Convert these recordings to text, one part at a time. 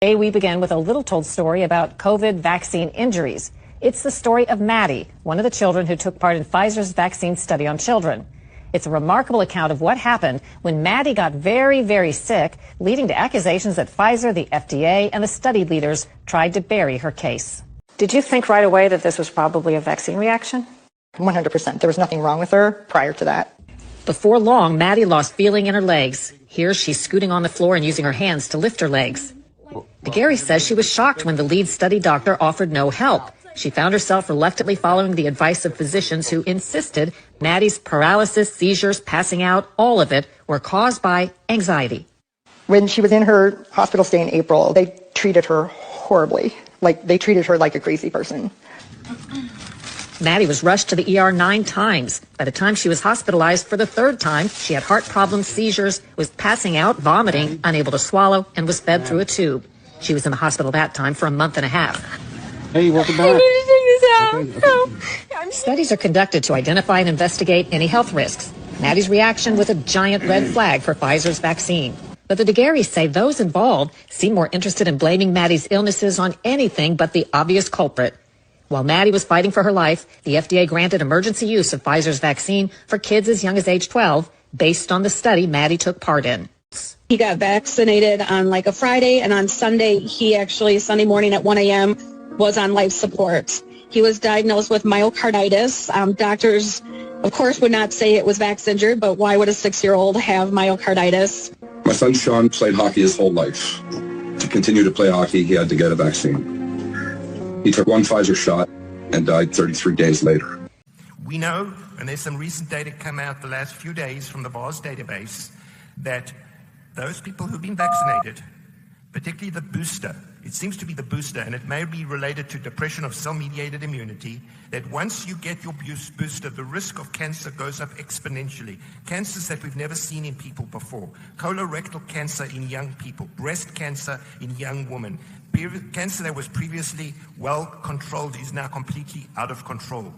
Today we begin with a little-told story about COVID vaccine injuries. It's the story of Maddie, one of the children who took part in Pfizer's vaccine study on children. It's a remarkable account of what happened when Maddie got very, very sick, leading to accusations that Pfizer, the FDA, and the study leaders tried to bury her case. Did you think right away that this was probably a vaccine reaction? 100%. There was nothing wrong with her prior to that. Before long, Maddie lost feeling in her legs. Here she's scooting on the floor and using her hands to lift her legs. Gary says she was shocked when the lead study doctor offered no help. She found herself reluctantly following the advice of physicians who insisted Maddie's paralysis, seizures, passing out, all of it were caused by anxiety. When she was in her hospital stay in April, they treated her horribly. They treated her like a crazy person. Maddie was rushed to the ER 9 times. By the time she was hospitalized for the 3rd time, she had heart problems, seizures, was passing out, vomiting, unable to swallow, and was fed through a tube. She was in the hospital that time for a month and a half. Hey, welcome back. I need to take this out. Studies are conducted to identify and investigate any health risks. Maddie's reaction was a giant red flag for Pfizer's vaccine. But the DeGarys say those involved seem more interested in blaming Maddie's illnesses on anything but the obvious culprit. While Maddie was fighting for her life, the FDA granted emergency use of Pfizer's vaccine for kids as young as age 12, based on the study Maddie took part in. He got vaccinated on a Friday, and on Sunday, Sunday morning at 1 a.m., was on life support. He was diagnosed with myocarditis. Doctors, of course, would not say it was vax-injured, but why would a 6-year-old have myocarditis? My son Sean played hockey his whole life. To continue to play hockey, he had to get a vaccine. He took one Pfizer shot and died 33 days later. We know, and there's some recent data come out the last few days from the VARS database, that those people who've been vaccinated, particularly the booster, it seems to be the booster, and it may be related to depression of cell-mediated immunity, that once you get your booster, the risk of cancer goes up exponentially. Cancers that we've never seen in people before. Colorectal cancer in young people, breast cancer in young women. Cancer that was previously well controlled is now completely out of control.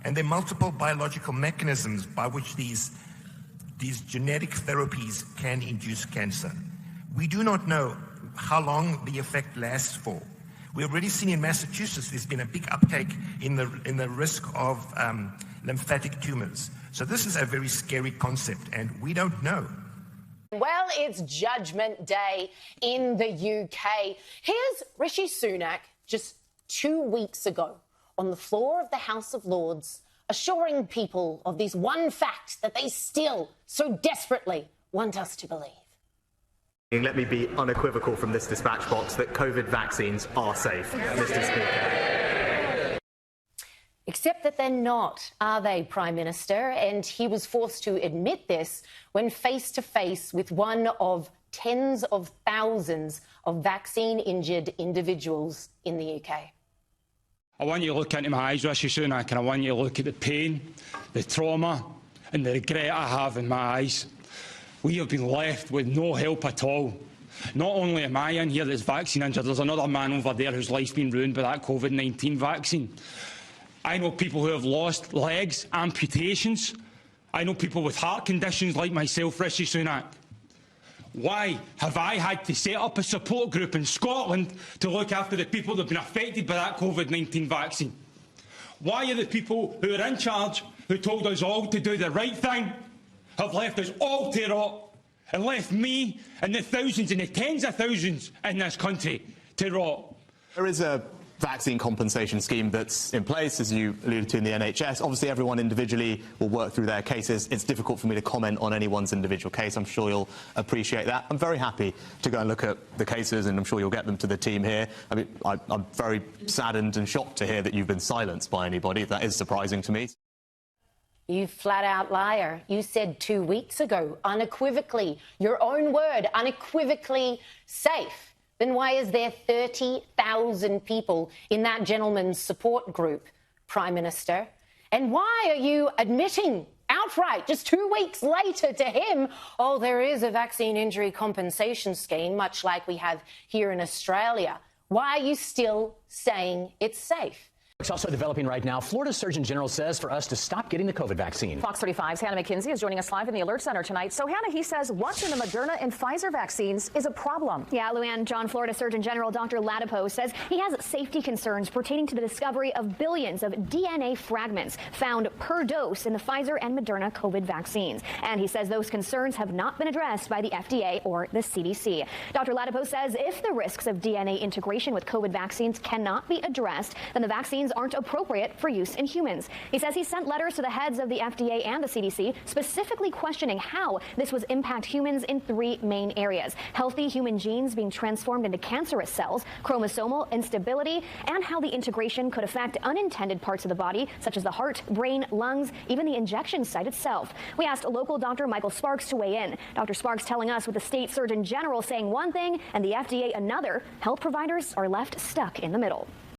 And there are multiple biological mechanisms by which these genetic therapies can induce cancer. We do not know how long the effect lasts for. We've already seen in Massachusetts there's been a big uptake in the risk of lymphatic tumors. So this is a very scary concept, and we don't know. Well, it's Judgment Day in the UK. Here's Rishi Sunak just 2 weeks ago on the floor of the House of Lords, assuring people of this one fact that they still so desperately want us to believe. Let me be unequivocal from this dispatch box that COVID vaccines are safe, Mr. Speaker. Except that they're not, are they, Prime Minister? And he was forced to admit this when face-to-face with one of tens of thousands of vaccine-injured individuals in the UK. I want you to look into my eyes, Rishi Sunak, and I want you to look at the pain, the trauma and the regret I have in my eyes. We have been left with no help at all. Not only am I in here that's vaccine injured, there's another man over there whose life's been ruined by that COVID-19 vaccine. I know people who have lost legs, amputations. I know people with heart conditions like myself, Rishi Sunak. Why have I had to set up a support group in Scotland to look after the people that have been affected by that COVID-19 vaccine? Why are the people who are in charge, who told us all to do the right thing, have left us all to rot and left me and the thousands and the tens of thousands in this country to rot? There is a vaccine compensation scheme that's in place, as you alluded to, in the NHS. Obviously, everyone individually will work through their cases. It's difficult for me to comment on anyone's individual case. I'm sure you'll appreciate that. I'm very happy to go and look at the cases, and I'm sure you'll get them to the team here. I mean, I'm very saddened and shocked to hear that you've been silenced by anybody. That is surprising to me. You flat-out liar. You said 2 weeks ago, unequivocally, your own word, unequivocally safe. Then why is there 30,000 people in that gentleman's support group, Prime Minister? And why are you admitting outright, just 2 weeks later to him, oh, there is a vaccine injury compensation scheme, much like we have here in Australia? Why are you still saying it's safe? It's also developing right now. Florida Surgeon General says for us to stop getting the COVID vaccine. Fox 35's Hannah McKenzie is joining us live in the Alert Center tonight. So, Hannah, he says what's in the Moderna and Pfizer vaccines is a problem. Yeah, Luann, Florida Surgeon General Dr. Latipo says he has safety concerns pertaining to the discovery of billions of DNA fragments found per dose in the Pfizer and Moderna COVID vaccines. And he says those concerns have not been addressed by the FDA or the CDC. Dr. Latipo says if the risks of DNA integration with COVID vaccines cannot be addressed, then the vaccines aren't appropriate for use in humans. He says he sent letters to the heads of the FDA and the CDC specifically questioning how this would impact humans in three main areas: healthy human genes being transformed into cancerous cells, chromosomal instability, and how the integration could affect unintended parts of the body, such as the heart, brain, lungs, even the injection site itself. We asked local Dr. Michael Sparks to weigh in. Dr. Sparks telling us with the state surgeon general saying one thing and the FDA another, health providers are left stuck in the middle.